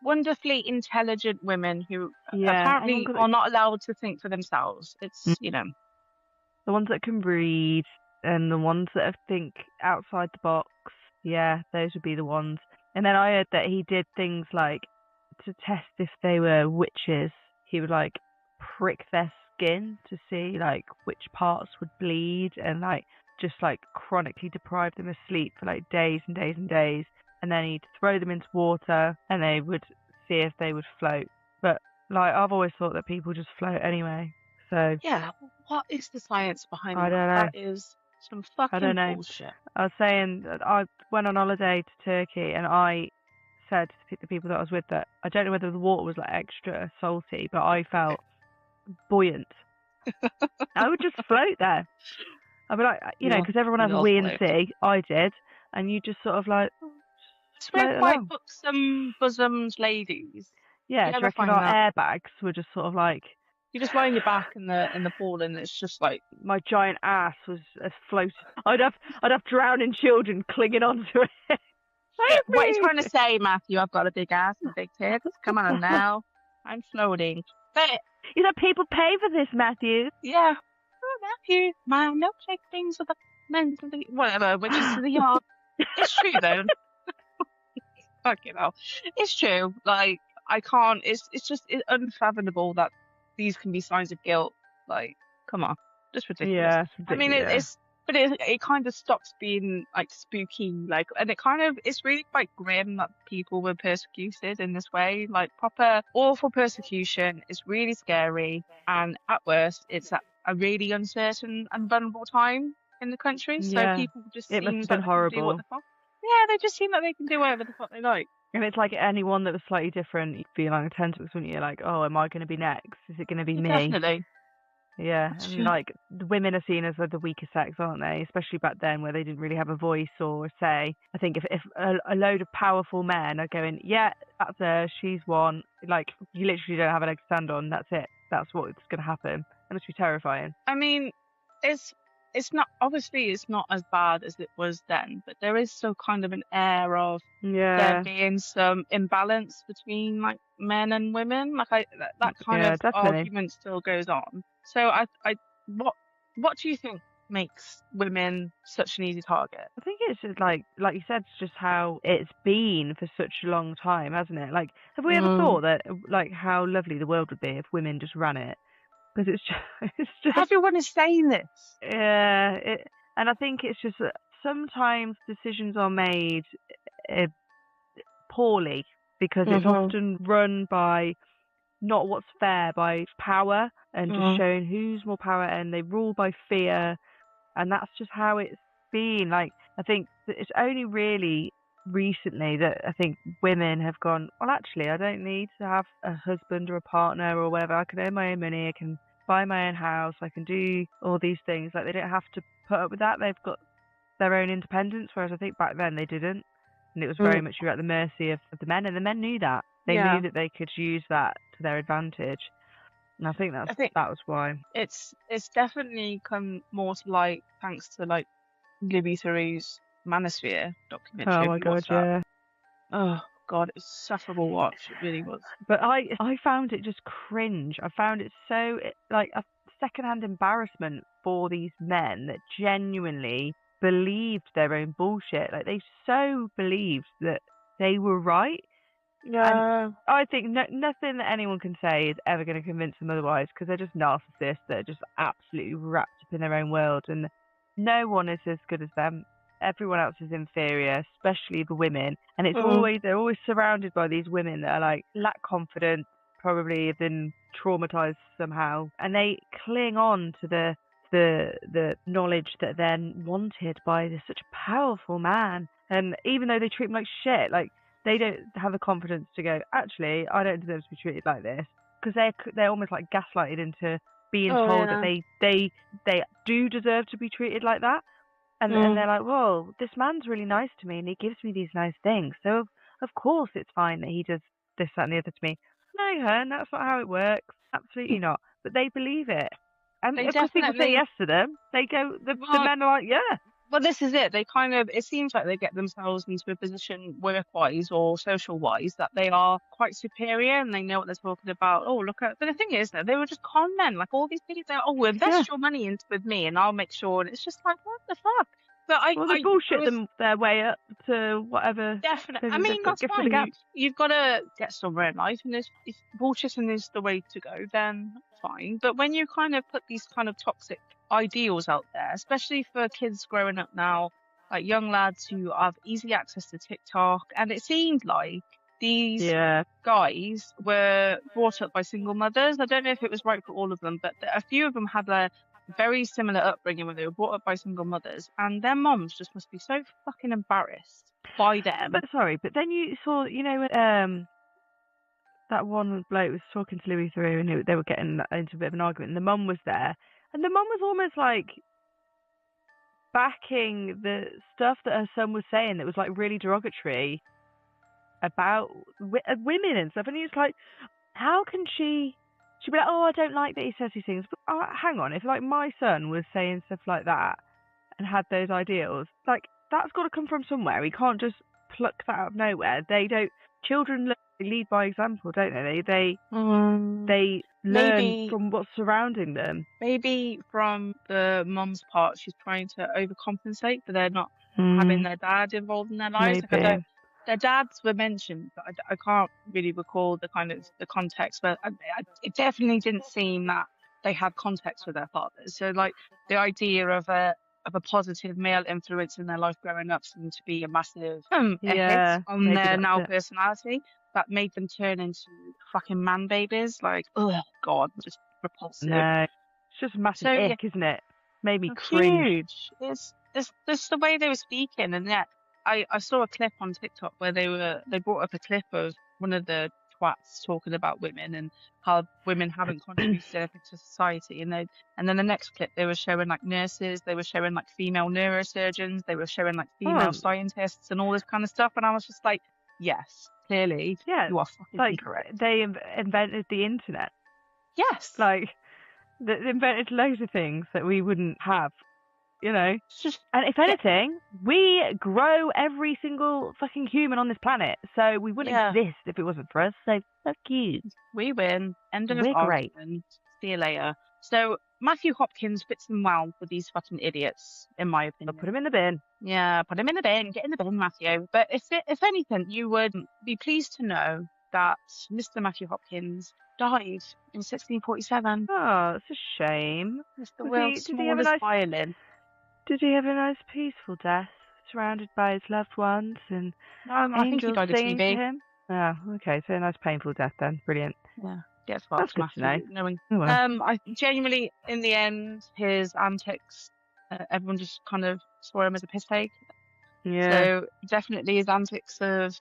Wonderfully intelligent women who apparently are not allowed to think for themselves. It's, the ones that can read and the ones that think outside the box. Yeah, those would be the ones. And then I heard that he did things like, to test if they were witches, he would like prick their skin to see like which parts would bleed, and like just like chronically deprive them of sleep for like days and days and days, and then he'd throw them into water and they would see if they would float. But like I've always thought that people just float anyway. So yeah, what is the science behind that? I don't know. That is some fucking bullshit. I was saying that I went on holiday to Turkey, and I said to the people that I was with that I don't know whether the water was like extra salty, but I felt buoyant. I would just float there. I'd be like, because everyone has a wee and see. I did, and you just sort of like. We're quite bosomed ladies. Yeah, do you reckon our airbags were just sort of like. You just lie on your back in the pool, and it's just like my giant ass was floating. I'd have drowning children clinging onto it. What are you trying to say, Matthew? I've got a big ass and big tits. Come on now, I'm floating. But people pay for this, Matthew. Yeah, Matthew, my milkshake things with the men to the whatever, which is to the yard. It's true though. Fucking hell, it's true. Like I can't. It's unfathomable that these can be signs of guilt. Like, come on, just ridiculous. Yeah, I mean, it kind of stops being like spooky, like, and it's really quite grim that people were persecuted in this way, like proper awful persecution. It's really scary, and at worst, it's a really uncertain and vulnerable time in the country. So people just it must have been horrible. Yeah, they just seem like they can do whatever the fuck they like. And it's like anyone that was slightly different, you'd feel like a tentacles, wouldn't you? Like, oh, am I going to be next? Is it going to be me? Definitely. Yeah, and like the women are seen as like the weaker sex, aren't they? Especially back then, where they didn't really have a voice or a say. I think if a load of powerful men are going, yeah, that's her, she's one. Like you literally don't have a leg to stand on. That's it. That's what's going to happen. And it's be terrifying. I mean, it's not as bad as it was then, but there is still kind of an air of there being some imbalance between like men and women. Like that kind of argument still goes on. So what do you think makes women such an easy target? I think it's just like you said, it's just how it's been for such a long time, hasn't it? Like, have we ever thought that like how lovely the world would be if women just ran it? Because it's just everyone is saying this. Yeah, and I think it's just that sometimes decisions are made poorly because it's often run by not what's fair, by power and just showing who's more power, and they rule by fear, and that's just how it's been. Like I think that it's only really recently that I think women have gone, well, actually, I don't need to have a husband or a partner or whatever. I can earn my own money. I can buy my own house. I can do all these things. Like they don't have to put up with that. They've got their own independence. Whereas I think back then they didn't, and it was very much you're at the mercy of the men. And the men knew that. They knew that they could use that to their advantage. And I think that was why. It's definitely come more to light thanks to like Libby Theroux's Manosphere documentary. Oh my god, yeah. Oh God, it was a sufferable watch. It really was. But I found it just cringe. I found it so like a secondhand embarrassment for these men that genuinely believed their own bullshit. Like they so believed that they were right. Yeah. And I think nothing that anyone can say is ever going to convince them otherwise, because they're just narcissists that are just absolutely wrapped up in their own world, and no one is as good as them. Everyone else is inferior, especially the women, and it's they're always surrounded by these women that are like lack confidence, probably have been traumatized somehow, and they cling on to the knowledge that they're wanted by such a powerful man, and even though they treat them like shit, like they don't have the confidence to go, actually, I don't deserve to be treated like this, because they're almost like gaslighted into being told that they do deserve to be treated like that. And they're like, well, this man's really nice to me and he gives me these nice things, so of course it's fine that he does this, that and the other to me. No, hun, that's not how it works. Absolutely not. But they believe it. And because people say yes to them, they go, the men are like, yeah. Well, this is it. They kind of, it seems like they get themselves into a position work-wise or social-wise that they are quite superior and they know what they're talking about. Oh, look at, but the thing is, though, they were just con men. Like all these people, they're, oh, invest your money with me and I'll make sure. And it's just like, what the fuck? But they bullshit them their way up to whatever. Definitely. I mean, that's fine. You've got to get somewhere in life, and if bullshitting is the way to go, then fine. But when you kind of put these kind of toxic ideals out there, especially for kids growing up now, like young lads who have easy access to TikTok, and it seemed like these guys were brought up by single mothers. I don't know if it was right for all of them, but a few of them had a very similar upbringing when they were brought up by single mothers, and their moms just must be so fucking embarrassed by them. But then you saw, that one bloke was talking to Louis Theroux, and they were getting into a bit of an argument, and the mum was there, and the mum was almost like backing the stuff that her son was saying that was like really derogatory about women and stuff, and he was like, how can she'd be like, oh, I don't like that he says these things, but hang on, if like my son was saying stuff like that and had those ideals, like that's got to come from somewhere. He can't just pluck that out of nowhere. Children lead by example, don't they? They learn from what's surrounding them. Maybe from the mom's part, she's trying to overcompensate for their not having their dad involved in their lives. Like their dads were mentioned, but I can't really recall the context. But it definitely didn't seem that they had context with their fathers. So like the idea of a positive male influence in their life growing up seemed to be a massive hit on their now personality that made them turn into fucking man babies. Like, oh god, just repulsive. No, it's just a massive ick, isn't it? Made me cringe. Huge. It's the way they were speaking, and I saw a clip on TikTok where they brought up a clip of one of the twats talking about women and how women haven't contributed anything to society, and then the next clip they were showing like nurses, they were showing like female neurosurgeons, they were showing like female scientists and all this kind of stuff, and I was just like, yes, clearly, you are fucking correct. They invented the internet. Yes, like they invented loads of things that we wouldn't have. And if anything, we grow every single fucking human on this planet, so we wouldn't exist if it wasn't for us. So fuck you. We win. End of this argument. See you later. So Matthew Hopkins fits them well with these fucking idiots, in my opinion. I'll put him in the bin. Yeah, put him in the bin. Get in the bin, Matthew. But if anything, you would be pleased to know that Mr. Matthew Hopkins died in 1647. Oh, it's a shame. It's the world's smallest violin. Did he have a nice, peaceful death, surrounded by his loved ones and angels singing to him? Oh, okay, so a nice, painful death then. Brilliant. Yeah, that's good to know. I genuinely, in the end, his antics, everyone just kind of saw him as a piss take. Yeah. So definitely his antics of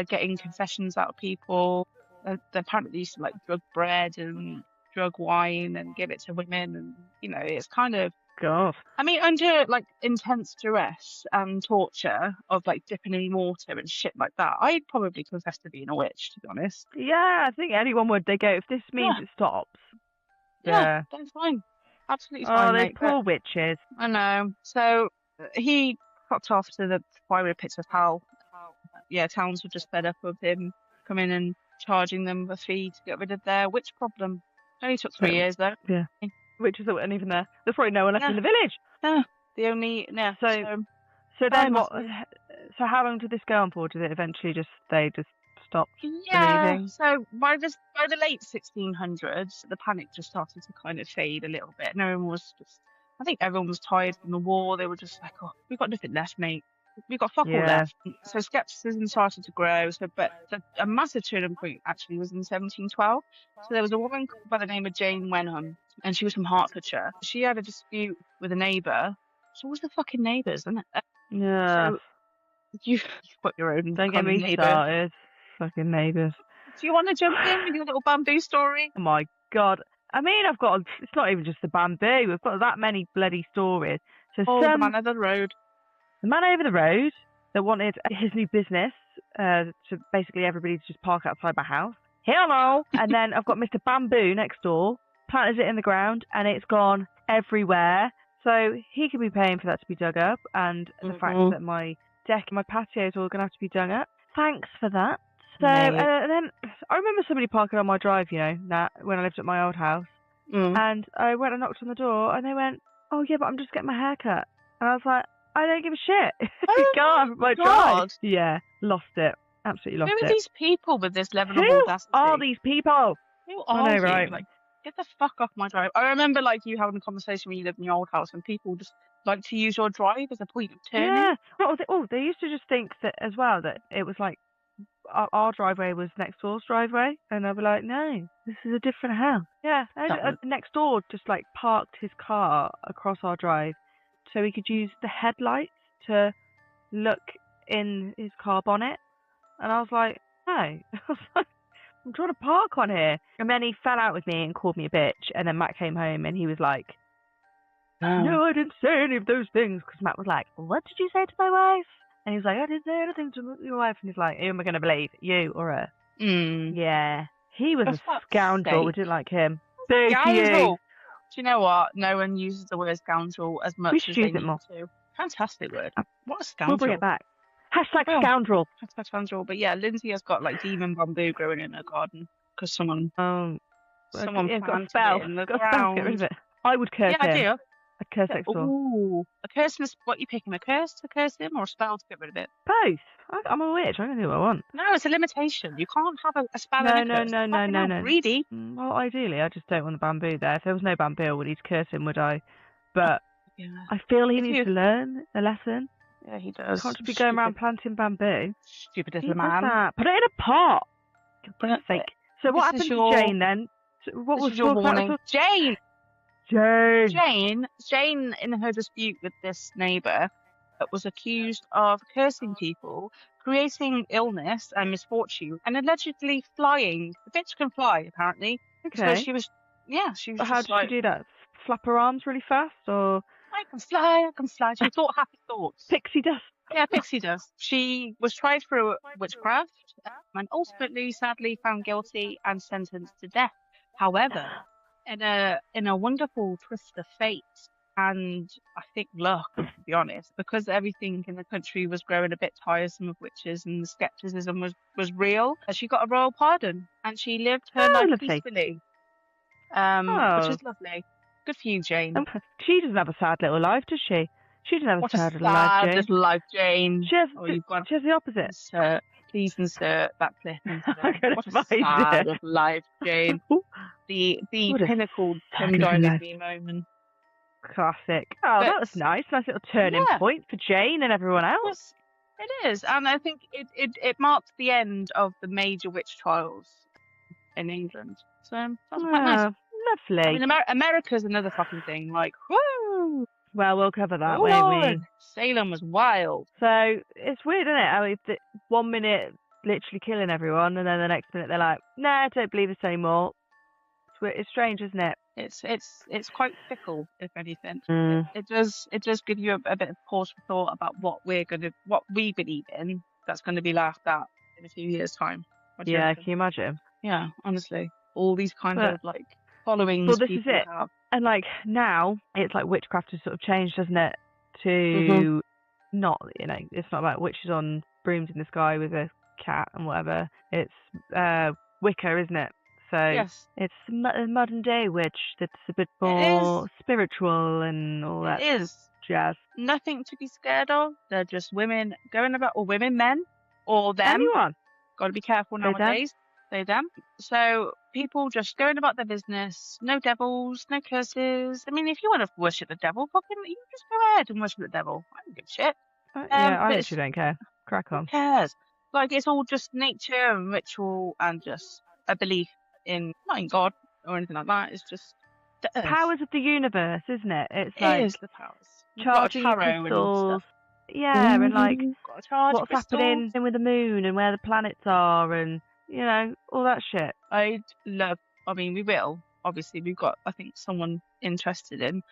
getting confessions out of people. They apparently used to like drug bread and drug wine and give it to women, and it's kind of. God. I mean, under like intense duress and torture of like dipping in water and shit like that, I'd probably confess to being a witch, to be honest. Yeah, I think anyone would. They go, if this means it stops. Yeah, that's fine. Absolutely fine. Oh, they poor witches. I know. So he fucked off to the fiery pits of hell. towns were just fed up with him coming and charging them a fee to get rid of their witch problem. It only took 3 years though. Yeah. Witches that weren't even there. There's probably no one left in the village. No. The only So then what? So how long did this go on for? Did it eventually they just stopped believing? So by the late 1600s, the panic just started to kind of fade a little bit. I think everyone was tired from the war. They were just like, oh, we've got nothing left, mate. We've got fuck all left. So skepticism started to grow. But a massive turning point actually was in 1712. So there was a woman by the name of Jane Wenham, and she was from Hertfordshire. She had a dispute with a neighbour. It's always the fucking neighbours, isn't it? Yeah. So you've got your own. Don't get me started. Fucking neighbours. Do you want to jump in with your little bamboo story? Oh my god. I mean, it's not even just the bamboo. We've got that many bloody stories. So the man over the road. The man over the road that wanted his new business to basically everybody to just park outside my house. Hello! And then I've got Mr. Bamboo next door, planted it in the ground, and it's gone everywhere. So he could be paying for that to be dug up, and the fact that my deck and my patio is all going to have to be dug up. Thanks for that. So and then I remember somebody parking on my drive, when I lived at my old house. And I went and knocked on the door, and they went, "Oh yeah, but I'm just getting my hair cut." And I was like, "I don't give a shit." Go off my drive. Yeah, lost it. Absolutely lost it. Who are these people with this level of audacity? Who are these people? Who are you? Right? Like, get the fuck off my drive. I remember you having a conversation when you lived in your old house, and people just like to use your drive as a point of turning. Yeah. They used to just think that as well, that it was like our driveway was next door's driveway, and I'd be like, no, this is a different house. Yeah, next door just parked his car across our drive so he could use the headlights to look in his car bonnet, and I was like, no. I'm trying to park on here. And then he fell out with me and called me a bitch, and then Matt came home and he was like, no, I didn't say any of those things, because Matt was like, what did you say to my wife? And he was like, I didn't say anything to your wife. And he's like, who am I going to believe, you or her? Yeah, he was a scoundrel. We didn't like him. Scoundrel. Do you know what? No one uses the word scoundrel as much as they need to. Fantastic word. What a scoundrel. We'll bring it back. Hashtag scoundrel. Hashtag scoundrel. But yeah, Lindsay has got demon bamboo growing in her garden because someone planted it in the ground. Get rid of it. I would curse him. Yeah, I do. I'd curse next door. Ooh. A curse and what you picking? A curse to curse him or a spell to get rid of it? Both. I'm a witch. I can do what I want. No, it's a limitation. You can't have a spell and a curse. No. Greedy. Well, ideally, I just don't want the bamboo there. If there was no bamboo, I would need to curse him, would I? But I feel he needs to learn a lesson. Yeah, he does. Can't just be going around planting bamboo. Stupid little man. Put it in a pot. For God's sake. So what happened to Jane then? What was your warning? Jane, in her dispute with this neighbour, was accused of cursing people, creating illness and misfortune, and allegedly flying. The bitch can fly, apparently. Okay. So she was. How did she do that? Flap her arms really fast, or? I can fly. She thought happy thoughts. Pixie dust. Yeah, pixie dust. She was tried for witchcraft and ultimately, sadly, found guilty and sentenced to death. However, in a wonderful twist of fate and I think luck, to be honest, because everything in the country was growing a bit tiresome of witches and the skepticism was real, she got a royal pardon and she lived her life peacefully. Which is lovely. Good for you, Jane. She doesn't have a sad little life, does she? She doesn't have a sad little life, Jane. She has the opposite. Please insert that clip into there. What a sad little life, Jane. the pinnacle Tim Dynasty moment. Classic. Oh, that was nice. Nice little turning point for Jane and everyone else. It is, and I think it marked the end of the major witch trials in England. So that's quite nice. Lovely. I mean, America's another fucking thing. Woo! Well, we'll cover that, won't we? Salem was wild. So it's weird, isn't it? I mean, 1 minute literally killing everyone, and then the next minute they're like, "Nah, I don't believe this anymore." It's strange, isn't it? It's quite fickle, if anything. It does give you a bit of pause for thought about what we believe in. That's going to be laughed at in a few years' time. Yeah, can you imagine? Yeah, honestly, all these kind of followings. Well, this is it. Have. And now it's witchcraft has sort of changed, hasn't it? To not, it's not about witches on brooms in the sky with a cat and whatever. It's Wicca, isn't it? So yes, it's a modern day witch that's a bit more spiritual and all that. It is. Jazz. Nothing to be scared of. They're just women going about, or women, men, or them. Anyone. Got to be careful nowadays. They, them. So people just going about their business. No devils, no curses. I mean, if you want to worship the devil, fucking, you just go ahead and worship the devil. I don't give a shit. Yeah, I literally don't care. Crack on. Who cares? Like, it's all just nature and ritual and just a belief in, not in God or anything like that. It's just the earth. Powers of the universe, isn't it? It's it like is the powers. Charging crystals. Yeah, and like what's happening with the moon and where the planets are and, you know, all that shit. I'd love, I mean, we will. Obviously, we've got, I think, someone interested in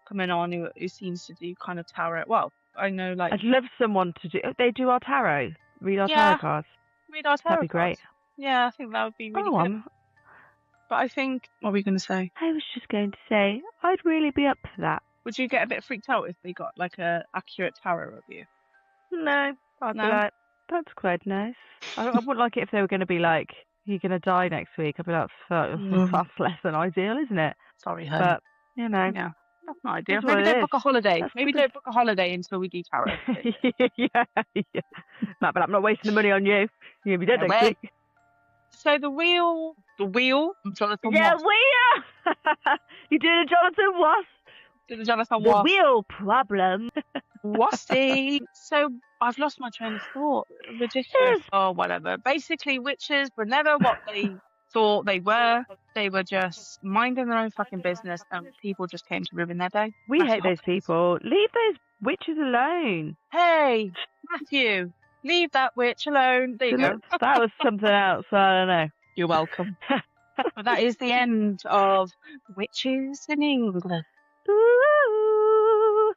coming on who seems to do kind of tarot. Well, I know, like... I'd love someone to do... They do our tarot. Read our tarot cards. Read our tarot That'd be great. Yeah, I think that would be really good. But I think... What were we going to say? I was just going to say, I'd really be up for that. Would you get a bit freaked out if they got, like, a accurate tarot review? No. I'd be like, that's quite nice. I wouldn't like it if they were going to be like, you're going to die next week. I'd be like, that's less than ideal, isn't it? Sorry, hun. But, you know. Yeah. That's not ideal. Maybe don't book a holiday. Don't book a holiday until we do tarot. yeah. But I'm not wasting the money on you. You'll be dead next week. So the wheel, Jonathan yeah, Wasp. wheel! You doing a Jonathan Wasp? The wheel problem. Waspy. So I've lost my train of thought. Ridiculous. Or whatever. Basically, witches were never what they thought they were. They were just minding their own fucking business, and people just came to ruin their day. We hate those people. Leave those witches alone. Hey, Matthew, leave that witch alone. There you go. That was something else. I don't know. You're welcome. But that is the end of Witches in England. Ooh.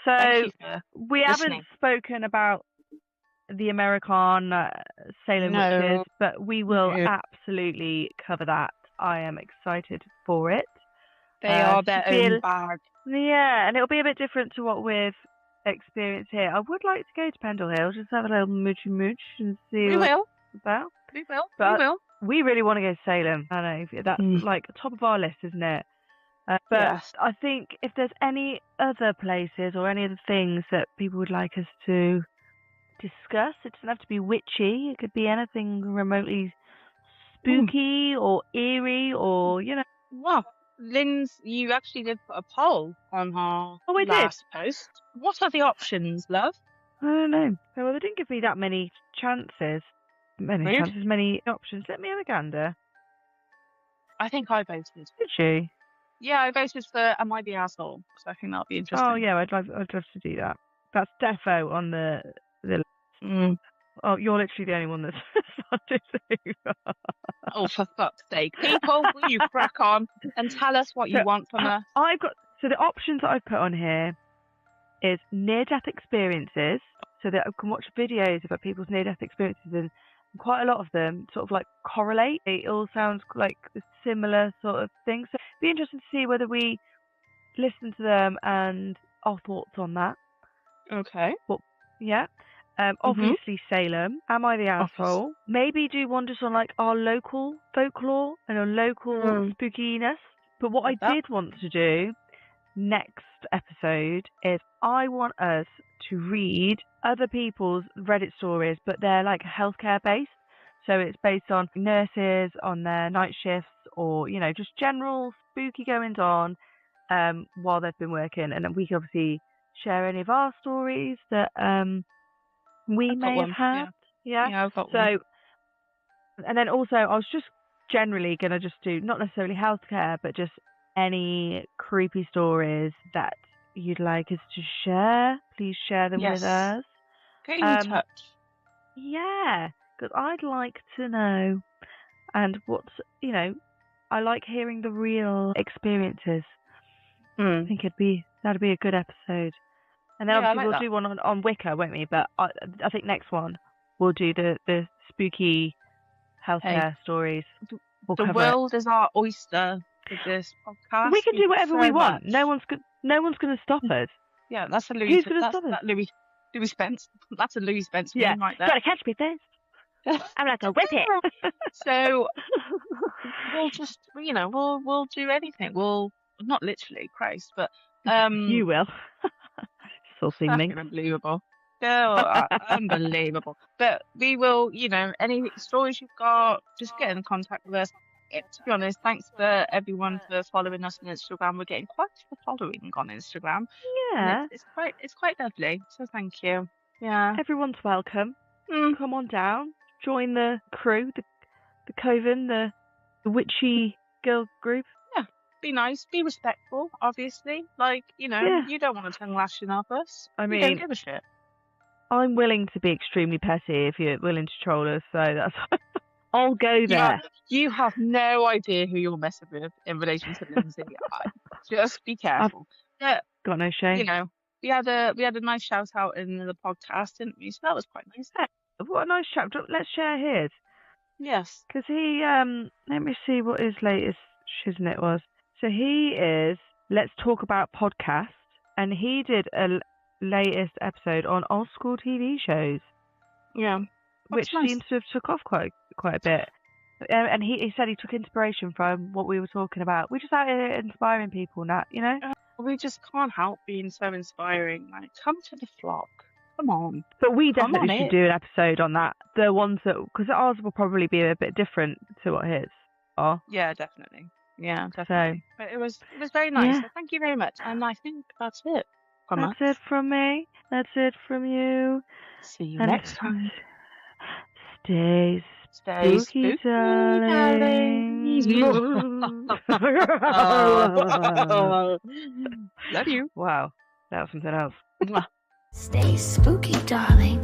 So we haven't spoken about the American Salem witches, but we will absolutely cover that. I am excited for it. They are their own bag. Yeah, and it'll be a bit different to what we've experienced here. I would like to go to Pendle Hill, just have a little moochy mooch and see what it's about. We will. But we will. We really want to go to Salem. I know that's like top of our list, isn't it? But I think if there's any other places or any other things that people would like us to discuss, it doesn't have to be witchy. It could be anything remotely spooky or eerie or, you know. Wow. Lynn's, you actually did put a poll on our last post. What are the options, love? I don't know. Well, they didn't give me that many chances. Many options. Let me have a gander. I think I voted. Did you? Yeah, I voted for Am I the Asshole? Because I think that'll be interesting. Oh, yeah, I'd love to do that. That's defo on the list. Oh, you're literally the only one that's started to. Oh, for fuck's sake. People, will you crack on and tell us what you want from us? So the options that I've put on here is near-death experiences, so that I can watch videos about people's near-death experiences, and quite a lot of them sort of like correlate. It all sounds like a similar sort of thing. So it'd be interesting to see whether we listen to them and our thoughts on that. Okay. Well, yeah. Obviously Salem. Am I the asshole? Maybe do one just on like our local folklore and our local spookiness. But what I did want to do next episode is I want us to read other people's Reddit stories, but they're like healthcare based. So it's based on nurses on their night shifts, or, you know, just general spooky goings on while they've been working. And then we can obviously share any of our stories that we may have had. Yeah, I've got one. And then also I was just generally going to just do not necessarily healthcare, but just any creepy stories that you'd like us to share. Please share them with us. Get in touch. Yeah, because I'd like to know. And what's, you know, I like hearing the real experiences. I think that'd be a good episode. And then obviously we'll do one on Wicca, won't we? But I think next one we'll do the spooky healthcare stories. The world is our oyster for this podcast. We can do whatever we want. No one's going to stop us. Yeah, that's a Louis. Who's going to stop us? Louis Spence. That's a Louis Spence Yeah, meme right there. gotta catch me first. I'm like a whip it. So we'll just, we'll do anything. We'll not literally, Christ, but You will. Saucy fucking minx. unbelievable. Oh, unbelievable. But we will, any stories you've got, just get in contact with us. To be honest, thanks for everyone for following us on Instagram. We're getting quite a following on Instagram. Yeah. It's quite lovely. So thank you. Yeah. Everyone's welcome. Come on down. Join the crew, the coven, the witchy girl group. Yeah. Be nice. Be respectful, obviously. Like, you don't want to tongue lashing off us. I mean, you don't give a shit. I'm willing to be extremely petty if you're willing to troll us, so that's I'll go there. You have no idea who you're messing with in relation to Lindsay. Just be careful. Got no shame. We had a nice shout out in the podcast, didn't we? So that was quite nice. What a nice chat. Let's share his. Yes. Because he, let me see what his latest shiznit was. So he is Let's Talk About Podcast, and he did a latest episode on old school TV shows. Yeah. Which nice. seems to have took off quite a bit. And he said he took inspiration from what we were talking about. We're just out here inspiring people, Nat, We just can't help being so inspiring. Like, come to the flock. Come on. But we definitely should do an episode on that. The ones that, because ours will probably be a bit different to what his are. Yeah, definitely. Yeah, definitely. So, but it was very nice. Yeah. So thank you very much. And I think that's it. That's it from me. That's it from you. See you next time. Stay spooky, darling. Love you. Wow, that was something else. Stay spooky, darling.